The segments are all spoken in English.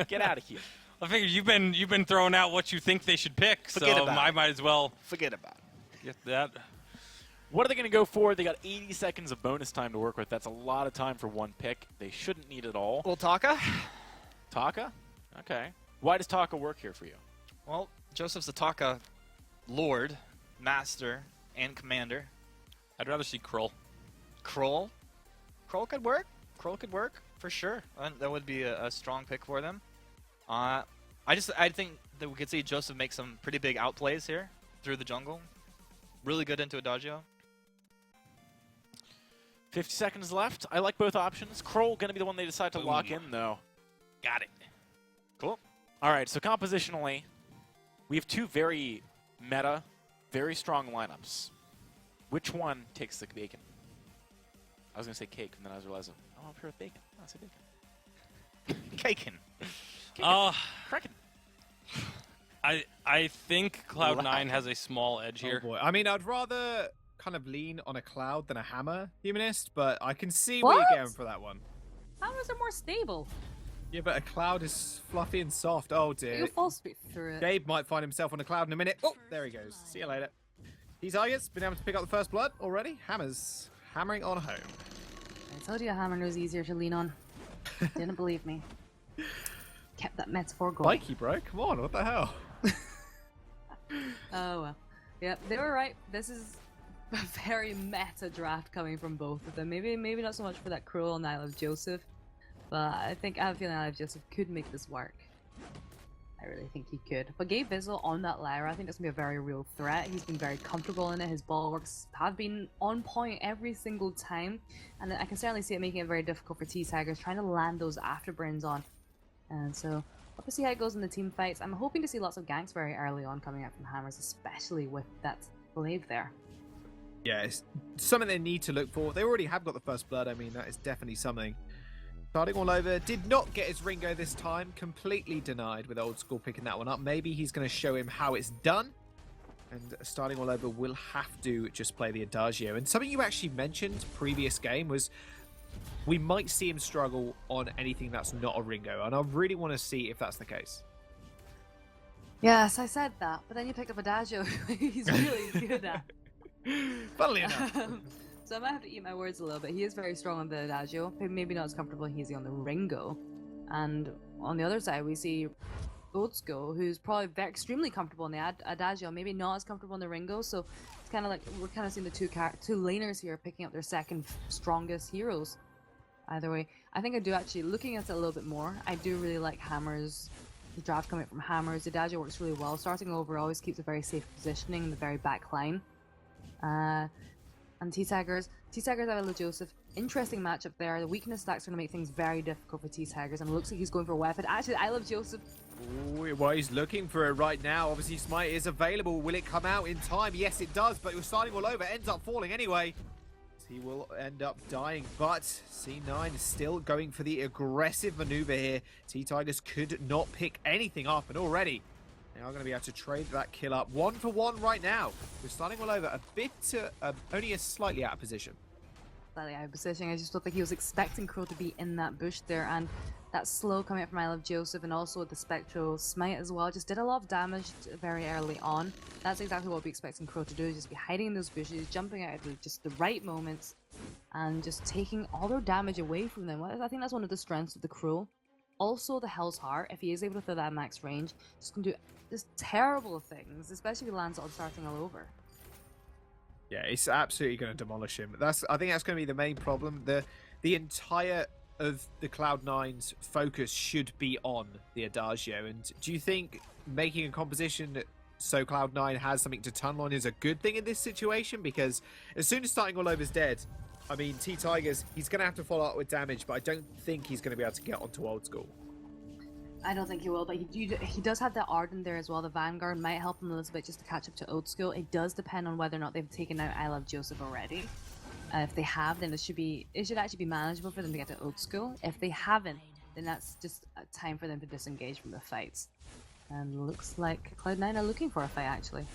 Get out of here. I figured you've been throwing out what you think they should pick, Forget so about I it. might as well Forget about it. get that. What are they going to go for? They got 80 seconds of bonus time to work with. That's a lot of time for one pick. They shouldn't need it all. Well, Taka? Taka? Okay. Why does Taka work here for you? Well, Joseph's the Taka Lord, Master, and Commander. I'd rather see Krull. Kroll? Kroll could work. Kroll could work, for sure. That would be a strong pick for them. I think that we could see Joseph make some pretty big outplays here through the jungle. Really good into Adagio. 50 seconds left. I like both options. Kroll going to be the one they decide to lock in, though. Got it. Cool. All right, so compositionally, we have two very meta, very strong lineups. Which one takes the bacon? I was going to say cake, and then I realized, oh, I'm sure with bacon. No, I said bacon. Kaken. Kraken. I think Cloud9 has a small edge here. Oh boy. I mean, I'd rather kind of lean on a Cloud than a Hammer, Humanist, but I can see where you're going for that one. Hammers are more stable. Yeah, but a Cloud is fluffy and soft. Oh dear. You'll fall speed through it. Gabe might find himself on a Cloud in a minute. Oh, there he goes. See you later. T-Tigers been able to pick up the first blood already. Hammers hammering on home. I told you a hammer was easier to lean on. Didn't believe me. Kept that metaphor going. Mikey, bro. Come on. What the hell? Oh well. Yep, they were right. This is a very meta draft coming from both of them. Maybe not so much for that Cruel and I Love Joseph, but I have a feeling I Love Joseph could make this work. I really think he could. But Gabe Vizzle on that Lyra, I think that's going to be a very real threat. He's been very comfortable in it. His bulwarks have been on point every single time. And I can certainly see it making it very difficult for T-Tigers trying to land those afterburns on. And so, we'll see how it goes in the team fights. I'm hoping to see lots of ganks very early on coming out from Hammers, especially with that blade there. Yeah, it's something they need to look for. They already have got the first blood. I mean, that is definitely something. Starting all over, did not get his Ringo this time. Completely denied with Old School picking that one up. Maybe he's going to show him how it's done. And starting all over will have to just play the Adagio. And something you actually mentioned previous game was we might see him struggle on anything that's not a Ringo. And I really want to see if that's the case. Yes, I said that, but then you picked up Adagio, he's really good at. Funnily enough. So I might have to eat my words a little bit. He is very strong on the Adagio, maybe not as comfortable as he on the Ringo. And on the other side, we see Old School, who's probably extremely comfortable on the Adagio, maybe not as comfortable on the Ringo. So it's kind of like we're kind of seeing the two laners here picking up their second strongest heroes. Either way, I think I do actually, looking at it a little bit more, I do really like Hammers. The draft coming from Hammers, the Adagio works really well. Starting over always keeps a very safe positioning in the very back line. And T-Tigers, I love Joseph. Interesting matchup there. The weakness stack's going to make things very difficult for T-Tigers, and it looks like he's going for a weapon. Actually, I love Joseph. Ooh, well, he's looking for it right now. Obviously, Smite is available. Will it come out in time? Yes, it does, but it was starting all over. Ends up falling anyway. He will end up dying, but C9 is still going for the aggressive maneuver here. T-Tigers could not pick anything up, and already they are going to be able to trade that kill up. 1 for 1 right now. We're starting all over a bit, only a slightly out of position. Slightly out of position. I just don't think he was expecting Crow to be in that bush there, and that slow coming up from I Love Joseph, and also with the Spectral Smite as well, just did a lot of damage very early on. That's exactly what we expecting Crow to do, just be hiding in those bushes, jumping out at just the right moments, and just taking all their damage away from them. I think that's one of the strengths of the Crow. Also, the Hell's Heart, if he is able to throw that max range, just can do just terrible things, especially if he lands on starting all over. Yeah, it's absolutely going to demolish him. I think that's going to be the main problem. The entire of the Cloud9's focus should be on the Adagio. And do you think making a composition so Cloud9 has something to tunnel on is a good thing in this situation? Because as soon as starting all over's dead, I mean, T-Tigers, he's going to have to follow up with damage, but I don't think he's going to be able to get onto Old School. I don't think he will, but he does have the Arden there as well. The Vanguard might help him a little bit just to catch up to Old School. It does depend on whether or not they've taken out I Love Joseph already. If they have, then it should actually be manageable for them to get to Old School. If they haven't, then that's just a time for them to disengage from the fights. And looks like Cloud9 are looking for a fight, actually.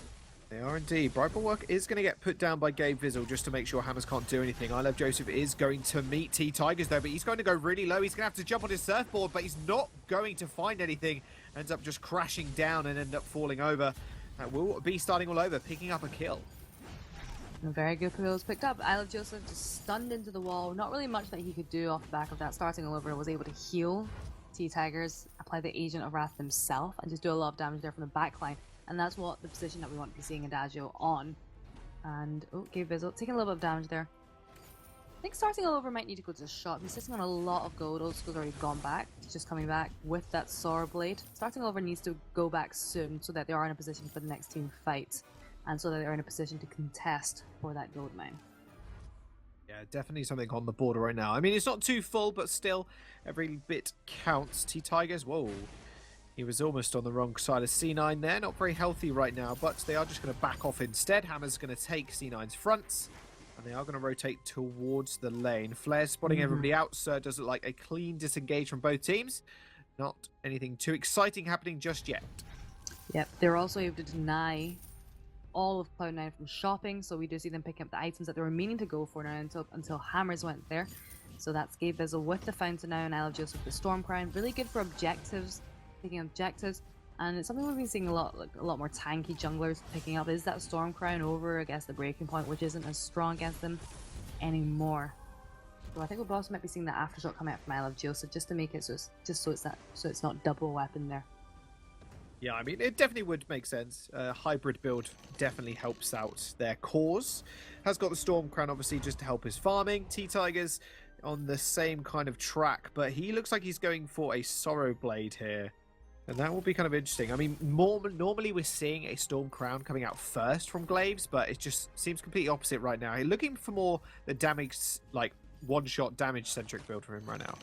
They are indeed. Bright Bulwark is going to get put down by Gabe Vizzle just to make sure Hammers can't do anything. I Love Joseph is going to meet T-Tigers though, but he's going to go really low. He's going to have to jump on his surfboard, but he's not going to find anything. Ends up just crashing down and end up falling over. That will be starting all over, picking up a kill. A very good kill was picked up. I Love Joseph just stunned into the wall. Not really much that he could do off the back of that. Starting all over, was able to heal T-Tigers, apply the Agent of Wrath himself, and just do a lot of damage there from the backline. And that's what the position that we want to be seeing Adagio on. And, oh, Gabe Vizzle taking a little bit of damage there. I think starting all over might need to go to the shop. He's sitting on a lot of gold. Old School's already gone back. He's just coming back with that Sour Blade. Starting over needs to go back soon so that they are in a position for the next team fight. And so that they're in a position to contest for that gold mine. Yeah, definitely something on the border right now. I mean, it's not too full, but still, every bit counts. T-Tigers, whoa. He was almost on the wrong side of C9 there. Not very healthy right now, but they are just going to back off instead. Hammer's going to take C9's fronts, and they are going to rotate towards the lane. Flair spotting everybody out, so it does look like a clean disengage from both teams. Not anything too exciting happening just yet. Yep, they're also able to deny all of Cloud9 from shopping, so we do see them picking up the items that they were meaning to go for now until Hammers went there. So that's Gabe Vizzle with the Fountain now, and I Love Joseph with the Storm Crown. Really good for objectives. Picking objectives, and it's something we've been seeing a lot more tanky junglers picking up is that Storm Crown over, I guess, the breaking point, which isn't as strong against them anymore. So I think we'll also might be seeing that aftershock come out from I Love Joseph just to make it so it's not double weapon there. Yeah, I mean, it definitely would make sense. Hybrid build definitely helps out their cause. Has got the Storm Crown, obviously, just to help his farming. T-Tigers on the same kind of track, but he looks like he's going for a Sorrow Blade here. And that will be kind of interesting. I mean, normally we're seeing a Storm Crown coming out first from Glaives, but it just seems completely opposite right now. He's looking for more the damage, like one-shot damage-centric build for him right now.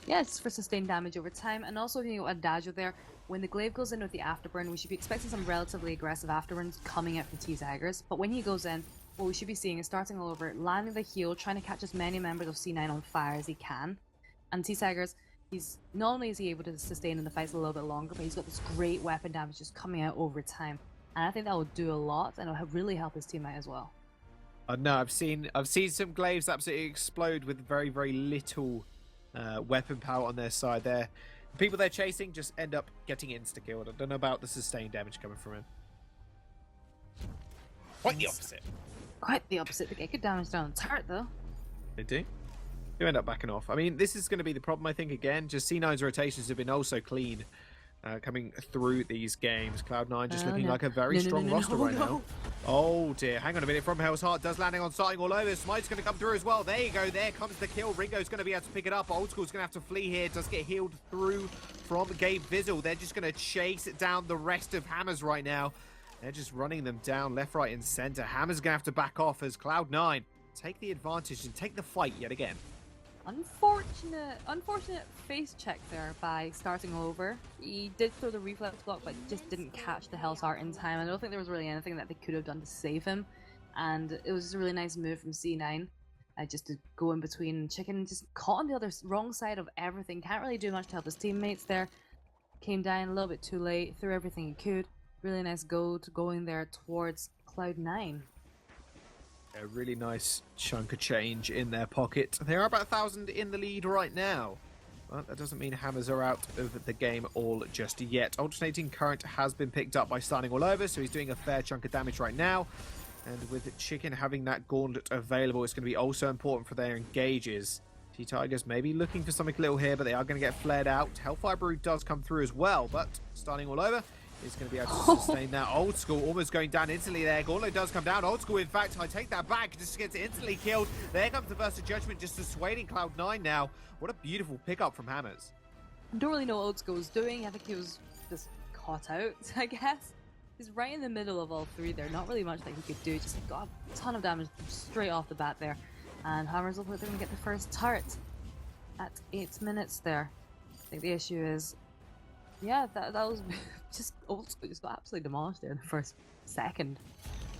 Yeah, it's for sustained damage over time, and also if you got Adagio there, when the Glaive goes in with the Afterburn, we should be expecting some relatively aggressive Afterburns coming out from T-Tigers. But when he goes in, what we should be seeing is starting all over, landing the heal, trying to catch as many members of C9 on fire as he can. And T-Tigers, he's not only is he able to sustain in the fights a little bit longer, but he's got this great weapon damage just coming out over time. And I think that will do a lot, and it'll really help his team out as well. No, I've seen some Glaives absolutely explode with very, very little weapon power on their side there. The people they're chasing just end up getting insta-killed. I don't know about the sustained damage coming from him. Quite the opposite. Quite the opposite. They get good damage down the turret, though. They do. You end up backing off. I mean, this is going to be the problem, I think, again. Just C9's rotations have been also clean coming through these games. Cloud9 just looking like a very strong roster right now. Oh, dear. Hang on a minute. From Hell's Heart does landing on starting all over. Smite's going to come through as well. There you go. There comes the kill. Ringo's going to be able to pick it up. Old School's going to have to flee here. Does get healed through from Gabe Vizzle. They're just going to chase down the rest of Hammers right now. They're just running them down left, right, and center. Hammer's going to have to back off as Cloud9 take the advantage and take the fight yet again. Unfortunate face check there by starting over. He did throw the reflex block, but just didn't catch the Hell's Heart in time. I don't think there was really anything that they could have done to save him. And it was just a really nice move from C9. Just to go in between. Chicken just caught on the other wrong side of everything. Can't really do much to help his teammates there. Came down a little bit too late. Threw everything he could. Really nice gold going there towards Cloud9. A really nice chunk of change in their pocket. They are about 1,000 in the lead right now. But that doesn't mean Hammers are out of the game all just yet. Alternating Current has been picked up by starting all over, so he's doing a fair chunk of damage right now. And with Chicken having that gauntlet available, it's going to be also important for their engages. T-Tigers maybe looking for something little here, but they are going to get flared out. Hellfire Brood does come through as well, but starting all over is going to be able to sustain that. Old School almost going down instantly there. Gauntlet does come down. Old School, in fact, I take that back. Just gets instantly killed. There comes the Burst of Judgment, just dissuading Cloud9 now. What a beautiful pickup from Hammers. I don't really know what Old School was doing. I think he was just caught out, I guess. He's right in the middle of all three there. Not really much that he could do. Just got a ton of damage straight off the bat there. And Hammers look like they're going to get the first turret at 8 minutes there. I think the issue is, yeah, that was just Old School just got absolutely demolished there in the first second.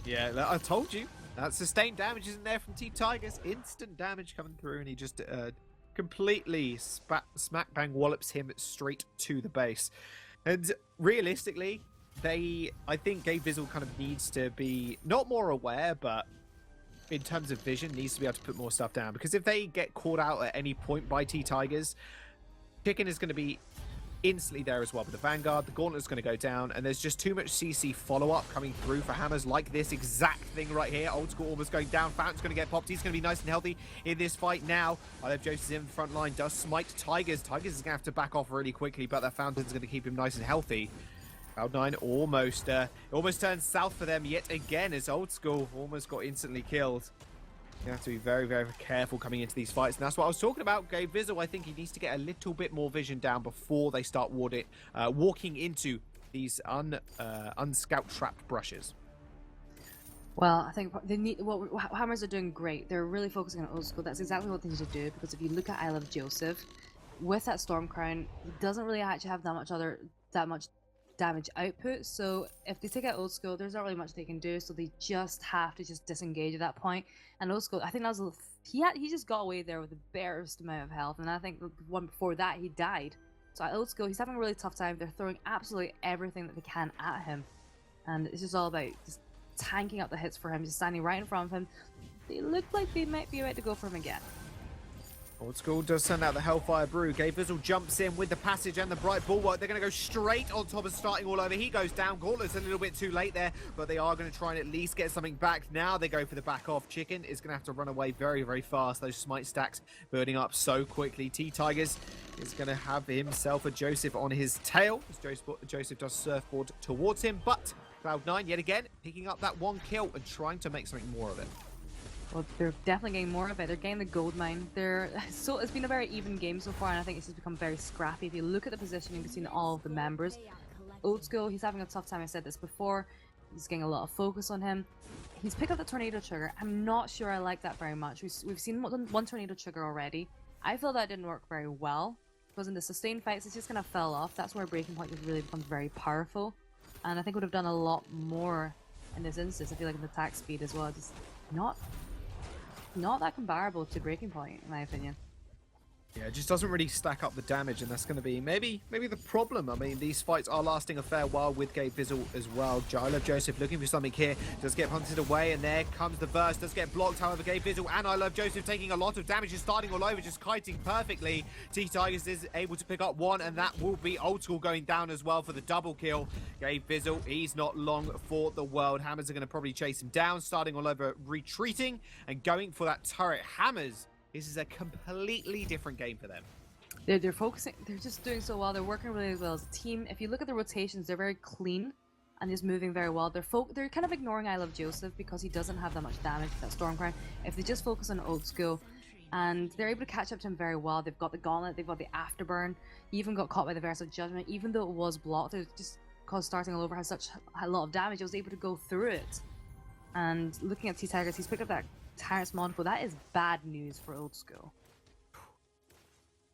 Yeah, I told you. That sustained damage isn't there from T-Tigers. Instant damage coming through, and he just completely smack bang wallops him straight to the base. And realistically, I think Gabe Vizzle kind of needs to be not more aware, but in terms of vision, needs to be able to put more stuff down. Because if they get caught out at any point by T-Tigers, Chicken is going to be instantly there as well with the Vanguard. The Gauntlet's going to go down, and there's just too much CC follow-up coming through for Hammers like this exact thing right here. Old School almost going down. Fountain's going to get popped. He's going to be nice and healthy in this fight now. I love Joseph's in the front line. Does smite Tigers. Tigers is going to have to back off really quickly, but that Fountain's going to keep him nice and healthy. Cloud9 almost turned south for them yet again as Old School almost got instantly killed. You have to be very, very careful coming into these fights. And that's what I was talking about. Gabe Vizzle, I think he needs to get a little bit more vision down before they start walking into these unscout trapped brushes. Well, I think they need. Well, Hammers are doing great. They're really focusing on Old School. That's exactly what they need to do. Because if you look at I Love Joseph, with that Storm Crown, he doesn't really actually have that much damage output. So if they take out Old School, there's not really much they can do. So they just have to just disengage at that point. And Old School, I think that was he just got away there with the barest amount of health. And I think the one before that he died. So at Old School, he's having a really tough time. They're throwing absolutely everything that they can at him, and it's just all about just tanking up the hits for him, just standing right in front of him. They look like they might be about to go for him again. Old School does send out the Hellfire Brew. Gabe Vizzle jumps in with the Passage and the Bright Bulwark. They're going to go straight on top of starting all over. He goes down. Gauntlet's a little bit too late there, but they are going to try and at least get something back. Now they go for the back off. Chicken is going to have to run away very, very fast. Those smite stacks building up so quickly. T-Tigers is going to have himself a Joseph on his tail as Joseph does surfboard towards him, but Cloud9 yet again picking up that one kill and trying to make something more of it. Well, they're definitely getting more of it. They're getting the gold mine. It's been a very even game so far, and I think it's just become very scrappy. If you look at the positioning between all of the members, Old School, he's having a tough time. I said this before. He's getting a lot of focus on him. He's picked up the Tornado Trigger. I'm not sure I like that very much. We've seen one Tornado Trigger already. I feel that didn't work very well, because in the sustained fights, it's just kind of fell off. That's where Breaking Point really becomes very powerful, and I think would have done a lot more in this instance. I feel like in the attack speed as well, just not that comparable to Breaking Point, in my opinion. Yeah, it just doesn't really stack up the damage, and that's going to be maybe the problem. I mean, these fights are lasting a fair while with Gabe Vizzle as well. I Love Joseph looking for something here. Does get punted away, and there comes the burst. Does get blocked, however, Gabe Vizzle and I Love Joseph taking a lot of damage and starting all over, just kiting perfectly. T-Tigers is able to pick up one, and that will be Old School going down as well for the double kill. Gabe Vizzle, he's not long for the world. Hammers are going to probably chase him down, starting all over, retreating, and going for that turret. Hammers, this is a completely different game for them. They're focusing. They're just doing so well. They're working really well as a team. If you look at the rotations, they're very clean and just moving very well. They're kind of ignoring I Love Joseph because he doesn't have that much damage with that Storm Crown. If they just focus on Old School, and they're able to catch up to him very well. They've got the Gauntlet. They've got the Afterburn. He even got caught by the Versa Judgment, even though it was blocked. It just because starting all over has such a lot of damage, I was able to go through it. And looking at T-Tigers, he's picked up that Tyrant's Monocle. That is bad news for Old School.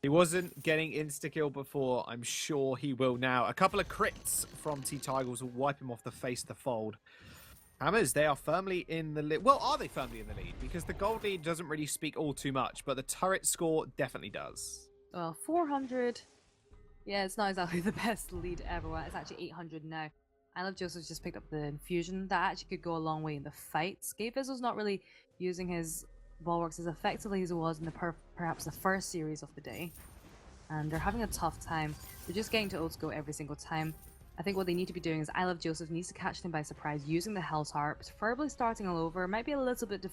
He wasn't getting insta-kill before. I'm sure he will now. A couple of crits from T-Tigers will wipe him off the face of the fold. Hammers, they are firmly in the lead. Well, are they firmly in the lead? Because the gold lead doesn't really speak all too much, but the turret score definitely does. Well, 400. Yeah, it's not exactly the best lead ever. It's actually 800 now. I Love Joseph's just picked up the infusion. That actually could go a long way in the fights. Gabe Vizzle's not really using his bulwarks as effectively as it was in perhaps the first series of the day. And they're having a tough time. They're just getting to Old School every single time. I think what they need to be doing is I Love Joseph needs to catch them by surprise using the Hell's Harp, preferably starting all over. It might be a little bit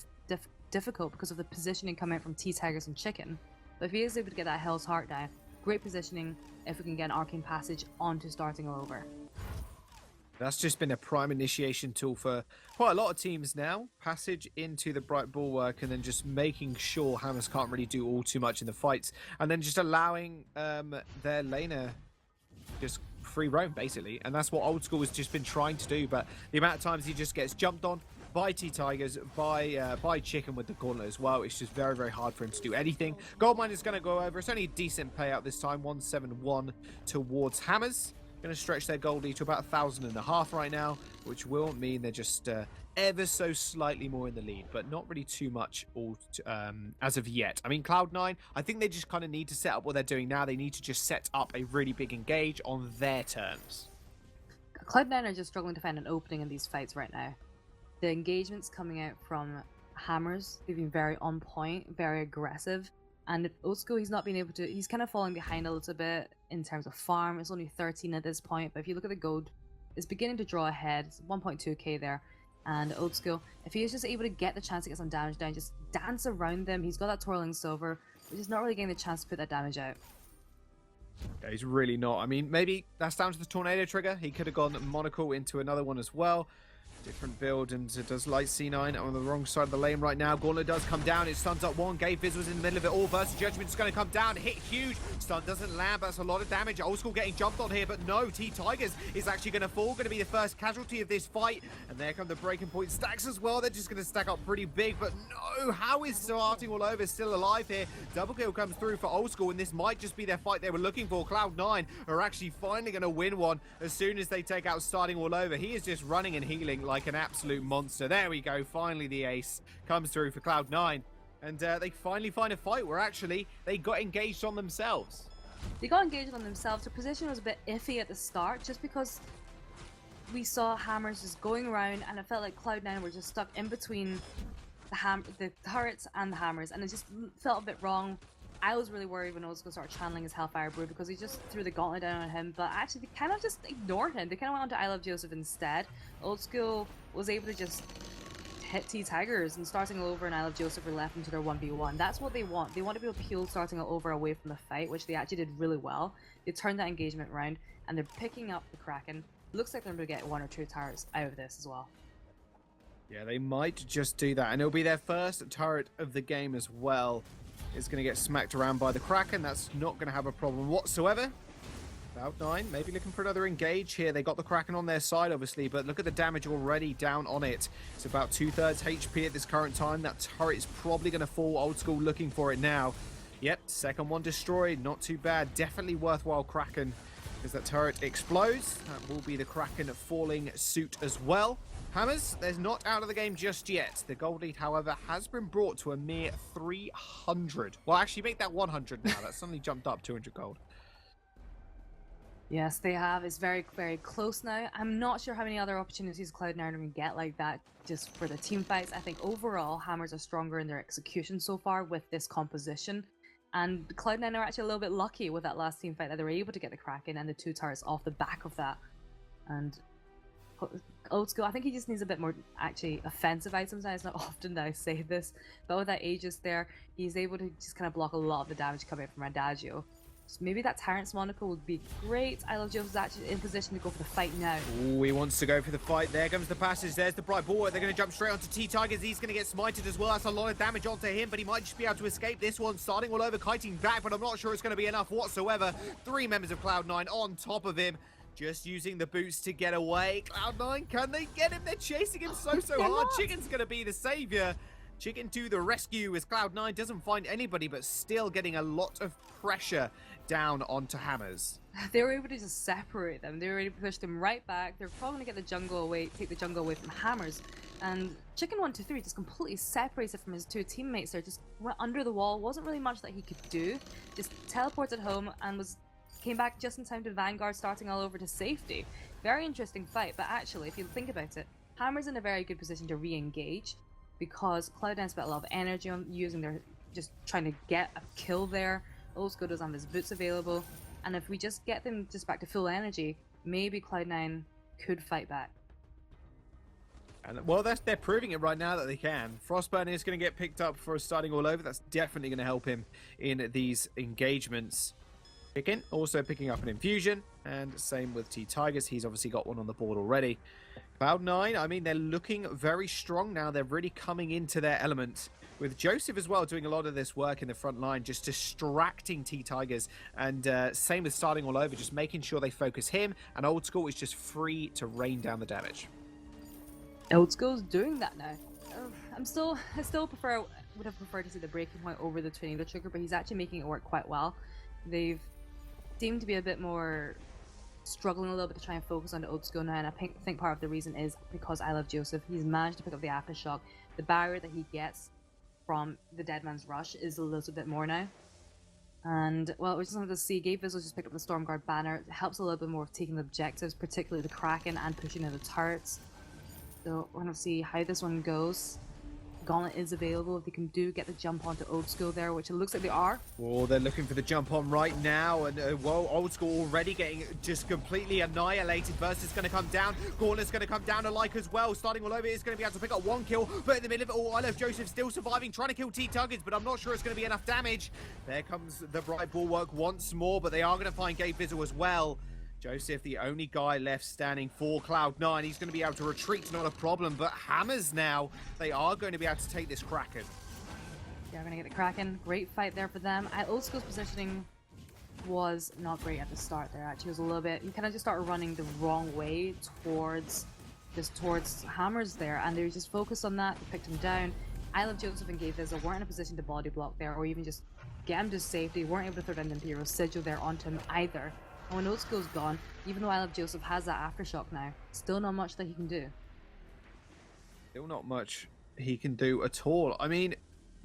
difficult because of the positioning coming out from T-Tigers and Chicken. But if he is able to get that Hell's Heart down, great positioning if we can get an Arcane Passage onto starting all over. That's just been a prime initiation tool for quite a lot of teams now. Passage into the Bright Bulwark and then just making sure Hammers can't really do all too much in the fights. And then just allowing their laner just free roam, basically. And that's what Old School has just been trying to do. But the amount of times he just gets jumped on by T-Tigers, by Chicken with the Gauntlet as well, it's just very, very hard for him to do anything. Goldmine is going to go over. It's only a decent payout this time, 171 towards Hammers. Going to stretch their gold lead to about 1,500 right now, which will mean they're just ever so slightly more in the lead, but not really too much as of yet. I mean, Cloud9, I think they just kind of need to set up what they're doing now. They need to just set up a really big engage on their terms. Cloud9 are just struggling to find an opening in these fights right now. The engagements coming out from Hammers, they've been very on point, very aggressive. And Otsko, he's not been able to, he's kind of falling behind a little bit in terms of farm. It's only 13 at this point, but if you look at the gold, it's beginning to draw ahead. It's 1.2k there. And Otsko, if he is just able to get the chance to get some damage down, just dance around them. He's got that twirling silver, but he's not really getting the chance to put that damage out. Yeah, he's really not. I mean, maybe that's down to the tornado trigger. He could have gone monocle into another one as well. Different build, and it does light C9 on the wrong side of the lane right now. Gauntlet does come down. It stuns up one. Gave Viz was in the middle of it all. Versus Judgment's going to come down. Hit huge. Stun doesn't land, but that's a lot of damage. Old School getting jumped on here, but no. T-Tigers is actually going to fall. Going to be the first casualty of this fight. And there come the breaking point stacks as well. They're just going to stack up pretty big, but no. How is starting all over still alive here? Double kill comes through for Old School, and this might just be their fight they were looking for. Cloud9 are actually finally going to win one as soon as they take out starting all over. He is just running and healing like an absolute monster. There we go. Finally, the ace comes through for Cloud9. And they finally find a fight where actually they got engaged on themselves. They got engaged on themselves. Their position was a bit iffy at the start, just because we saw Hammers just going around, and it felt like Cloud9 were just stuck in between the turrets and the Hammers, and it just felt a bit wrong. I was really worried when Ozco started channeling his Hellfire Brew because he just threw the gauntlet down on him, but actually they kind of just ignored him. They kind of went on to I Love Joseph instead. Old School was able to just hit T-Tigers, and starting all over and I Love Joseph were left into their 1v1. That's what they want. They want to be able to peel starting all over away from the fight, which they actually did really well. They turned that engagement around, and they're picking up the Kraken. Looks like they're going to get 1 or 2 towers out of this as well. Yeah, they might just do that, and it'll be their first turret of the game as well. It's going to get smacked around by the Kraken. That's not going to have a problem whatsoever. Cloud9 maybe looking for another engage here. They got the Kraken on their side, obviously, but look at the damage already down on it. It's about 2/3 HP at this current time. That turret is probably going to fall. Old School looking for it now. Yep, second one destroyed. Not too bad. Definitely worthwhile Kraken, as that turret explodes. That will be the Kraken falling suit as well. Hammers, there's not out of the game just yet. The gold lead, however, has been brought to a mere 300. Well, actually, make that 100 now. That's suddenly jumped up 200 gold. Yes, they have. It's very, very close now. I'm not sure how many other opportunities Cloud9 are going to get like that just for the team fights. I think overall, Hammers are stronger in their execution so far with this composition. And Cloud9 are actually a little bit lucky with that last team fight that they were able to get the Kraken and the 2 turrets off the back of that. And Old School, I think he just needs a bit more actually offensive items now. It's not often that I say this, but with that Aegis there, he's able to just kind of block a lot of the damage coming from Adagio. So maybe that Tyrant's monocle would be great. I Love Joseph's actually in position to go for the fight now. Ooh, he wants to go for the fight. There comes the passage. There's the bright ball. They're going to jump straight onto T-Tigers. He's going to get smited as well. That's a lot of damage onto him, but he might just be able to escape this one. Starting all over, kiting back, but I'm not sure it's going to be enough whatsoever. 3 members of Cloud9 on top of him. Just using the boots to get away. Cloud9, can they get him? They're chasing him so hard. Chicken's going to be the savior. Chicken to the rescue as Cloud9 doesn't find anybody, but still getting a lot of pressure down onto Hammers. They were able to just separate them. They were able to push them right back. They're probably going to get the jungle away, take the jungle away from Hammers. And Chicken 123 just completely separated from his 2 teammates there. Just went under the wall. Wasn't really much that he could do. Just teleported home and came back just in time to Vanguard starting all over to safety. Very interesting fight, but actually, if you think about it, Hammer's in a very good position to re-engage because Cloud9 spent a lot of energy on using their, just trying to get a kill there. Old School doesn't have his boots available, and if we just get them just back to full energy, maybe Cloud9 could fight back. And well, they're proving it right now that they can. Frostburn is going to get picked up for starting all over. That's definitely going to help him in these engagements. Chicken also picking up an infusion, and same with T-Tigers. He's obviously got one on the board already. Cloud9, I mean, they're looking very strong now. They're really coming into their element. With Joseph as well doing a lot of this work in the front line, just distracting T-Tigers. And same with starting all over, just making sure they focus him. And Old School is just free to rain down the damage. Old School's doing that now. I still would have preferred to see the breaking point over the tornado trigger, but he's actually making it work quite well. They've seemed to be a bit more struggling a little bit to try and focus on the Old School now, and I think part of the reason is because I Love Joseph. He's managed to pick up the Aftershock. The barrier that he gets from the Dead Man's Rush is a little bit more now. And, well, we just wanted to see Gabe Vizzle just pick up the Stormguard banner. It helps a little bit more with taking the objectives, particularly the Kraken, and pushing in the turrets. So we're going to see how this one goes. Gauntlet is available if they can get the jump onto Old School there, which it looks like they are. Oh, they're looking for the jump on right now, and well, Old School already getting just completely annihilated. Burst is going to come down. Gauntlet's going to come down alike as well. Starting all over, is going to be able to pick up 1 kill, but in the middle of it all, I Love Joseph still surviving, trying to kill T-Tuggers, but I'm not sure it's going to be enough damage. There comes the Bright Bulwark once more, but they are going to find Gabe Vizzle as well. Joseph, the only guy left standing for Cloud9. He's going to be able to retreat, not a problem. But Hammers now, they are going to be able to take this Kraken. They're going to get the Kraken. Great fight there for them. Old School's positioning was not great at the start there. Actually, it was a little bit... He kind of just started running the wrong way towards Hammers there. And they just focused on that. They picked him down. I Love Joseph and Gabe Vizzle weren't in a position to body block there or even just get him to safety. Weren't able to throw down the Imperial Sigil there onto him either. And when Old School's gone, even though I Love Joseph has that aftershock now, still not much that he can do. Still not much he can do at all. I mean,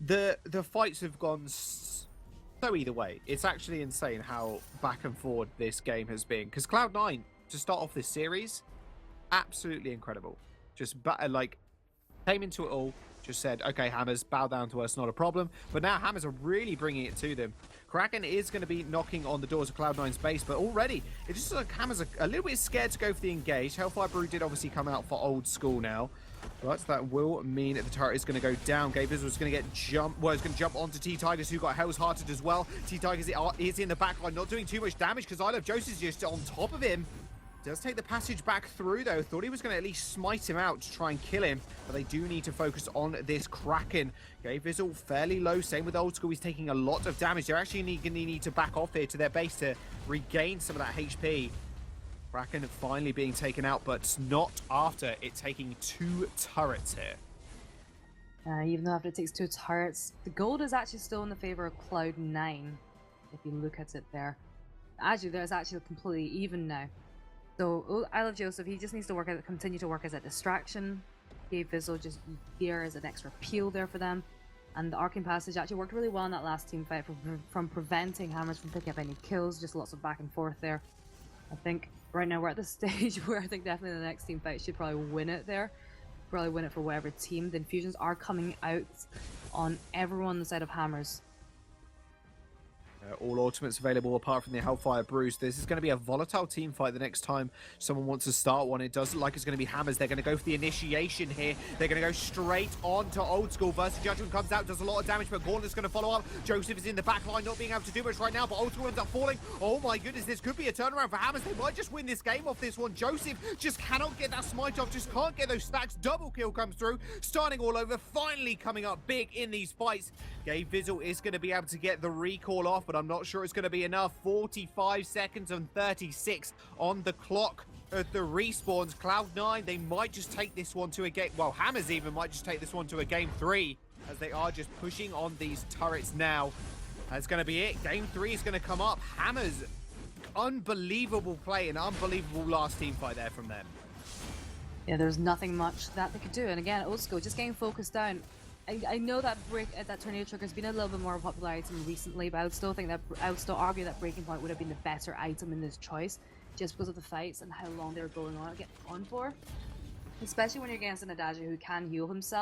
the fights have gone so either way. It's actually insane how back and forward this game has been. Because Cloud9, to start off this series, absolutely incredible. Just came into it all, just said, okay, Hammers, bow down to us, not a problem. But now Hammers are really bringing it to them. Kraken is going to be knocking on the doors of Cloud9's base, but already, it just looks like Hammers are a little bit scared to go for the engage. Hellfire Brew did obviously come out for Old School now, but that will mean that the turret is going to go down. Gabe Vizzle is going to he's going to jump onto T-Tigers, who got Hell's Hearted as well. T-Tigers is in the backline, not doing too much damage, because I Love Joseph is just on top of him. Does take the passage back through, though. Thought he was going to at least smite him out to try and kill him, but they do need to focus on this Kraken. Gabe Vizzle fairly low, same with Old School. He's taking a lot of damage. They're actually going to need to back off here to their base to regain some of that HP. Kraken finally being taken out, but not after it taking 2 turrets here. Even though after it takes 2 turrets, the gold is actually still in the favor of Cloud9, if you look at it there. Actually, there's actually completely even now. So, I Love Joseph, he just needs to continue to work as a distraction. Gabe Vizzle just here as an extra peel there for them. And the Arcane Passage actually worked really well in that last team fight from preventing Hammers from picking up any kills. Just lots of back and forth there. I think right now we're at the stage where I think definitely the next team fight should probably win it there. Probably win it for whatever team. The infusions are coming out on everyone on the side of Hammers. All ultimates available apart from the Hellfire Brews. This is going to be a volatile team fight the next time someone wants to start one. It does look like it's going to be Hammers. They're going to go for the initiation here. They're going to go straight on to Old School. Burst of Judgment comes out, does a lot of damage, but Gauntlet's going to follow up. Joseph is in the back line, not being able to do much right now, but Old School ends up falling. Oh my goodness, this could be a turnaround for Hammers. They might just win this game off this one. Joseph just cannot get that smite off, just can't get those stacks. Double kill comes through, starting all over, finally coming up big in these fights. Gabe Vizzle is going to be able to get the recall off, but I'm not sure it's going to be enough. 45 seconds and 36 on the clock at the respawns. Cloud9, they might just take this one to a game. Well, Hammers even might just take this one to a game 3, as they are just pushing on these turrets now. That's going to be it. Game 3 is going to come up. Hammers, unbelievable play, an unbelievable last team fight there from them. Yeah, there's nothing much that they could do. And again, Old School just getting focused down. I know that that Tornado Trigger has been a little bit more popular item recently, but I would still argue that Breaking Point would have been the better item in this choice, just because of the fights and how long they were going on for. Especially when you're against an Adagio who can heal himself.